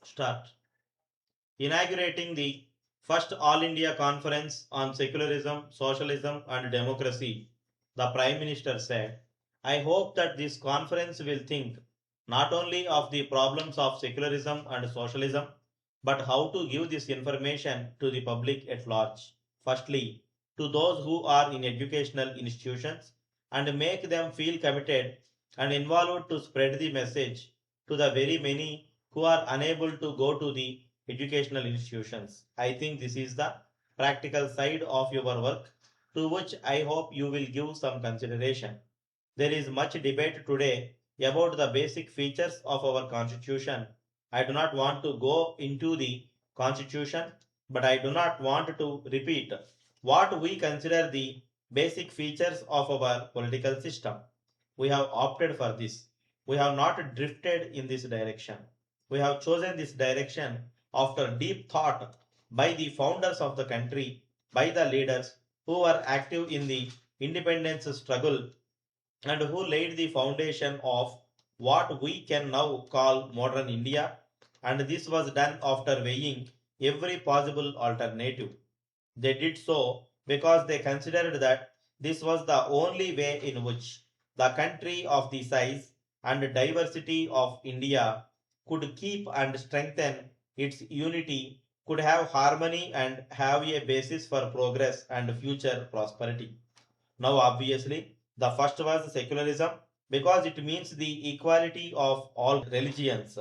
Start. Inaugurating the first All India Conference on Secularism, Socialism and Democracy, the Prime Minister said, I hope that this conference will think not only of the problems of secularism and socialism, but how to give this information to the public at large. Firstly, to those who are in educational institutions and make them feel committed and involved to spread the message to the very many who are unable to go to the educational institutions. I think this is the practical side of your work to which I hope you will give some consideration. There is much debate today about the basic features of our constitution. I do not want to go into the constitution, but I do not want to repeat what we consider the basic features of our political system. We have opted for this. We have not drifted in this direction. We have chosen this direction after deep thought by the founders of the country, by the leaders who were active in the independence struggle and who laid the foundation of what we can now call modern India. And this was done after weighing every possible alternative. They did so because they considered that this was the only way in which the country of the size and diversity of India could keep and strengthen its unity, could have harmony and have a basis for progress and future prosperity. Now, obviously, the first was secularism because it means the equality of all religions.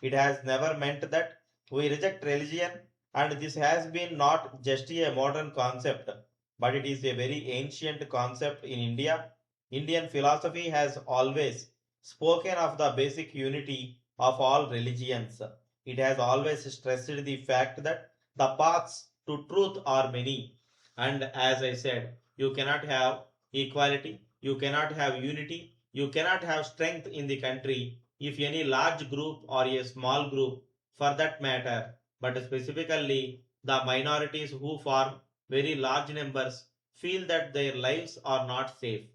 It has never meant that we reject religion, and this has been not just a modern concept, but it is a very ancient concept in India. Indian philosophy has always spoken of the basic unity of all religions. It has always stressed the fact that the paths to truth are many, and as I said, you cannot have equality, you cannot have unity, you cannot have strength in the country if any large group or a small group, for that matter, but specifically the minorities who form very large numbers, feel that their lives are not safe.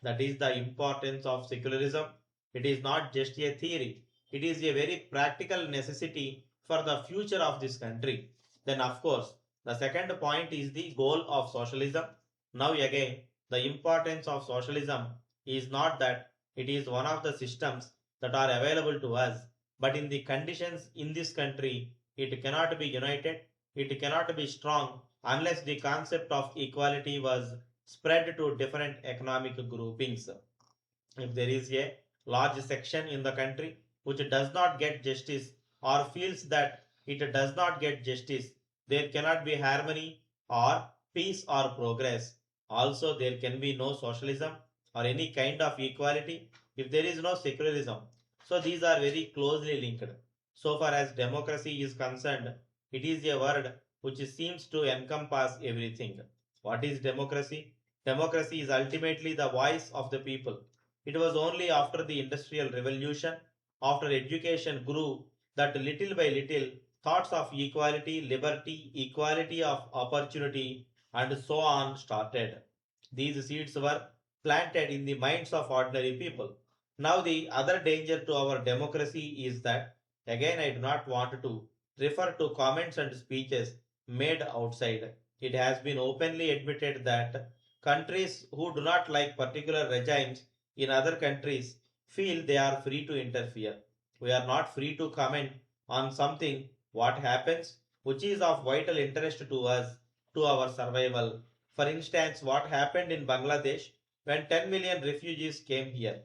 That is the importance of secularism. It is not just a theory, it is a very practical necessity for the future of this country. Then, of course, the second point is the goal of socialism. Now, again, the importance of socialism is not that it is one of the systems that are available to us, but in the conditions in this country, it cannot be united, it cannot be strong unless the concept of equality was spread to different economic groupings. If there is a large section in the country which does not get justice or feels that it does not get justice, there cannot be harmony or peace or progress. Also, there can be no socialism or any kind of equality if there is no secularism. So, these are very closely linked. So far as democracy is concerned, it is a word which seems to encompass everything. What is democracy? Democracy is ultimately the voice of the people. It was only after the Industrial Revolution, after education grew, that little by little thoughts of equality, liberty, equality of opportunity, and so on started. These seeds were planted in the minds of ordinary people. Now, the other danger to our democracy is that, again, I do not want to refer to comments and speeches made outside. It has been openly admitted that countries who do not like particular regimes in other countries feel they are free to interfere. We are not free to comment on something what happens which is of vital interest to us, to our survival. For instance, what happened in Bangladesh when 10 million refugees came here,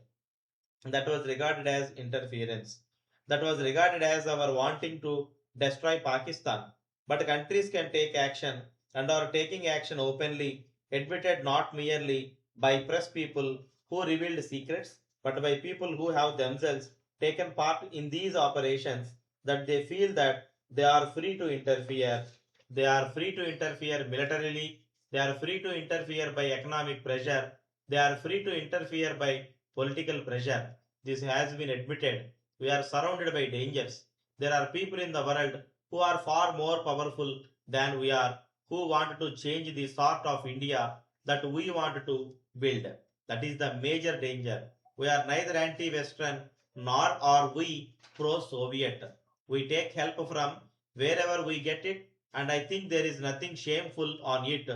that was regarded as interference. That was regarded as our wanting to destroy Pakistan. But countries can take action and are taking action openly, admitted not merely by press people who revealed secrets, but by people who have themselves taken part in these operations, that they feel that they are free to interfere. They are free to interfere militarily. They are free to interfere by economic pressure. They are free to interfere by political pressure. This has been admitted. We are surrounded by dangers. There are people in the world who are far more powerful than we are, who want to change the sort of India that we want to build. That is the major danger. We are neither anti Western nor are we pro Soviet. We take help from wherever we get it, and I think there is nothing shameful on it,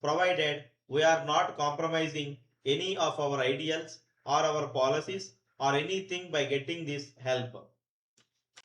provided we are not compromising any of our ideals or our policies or anything by getting this help.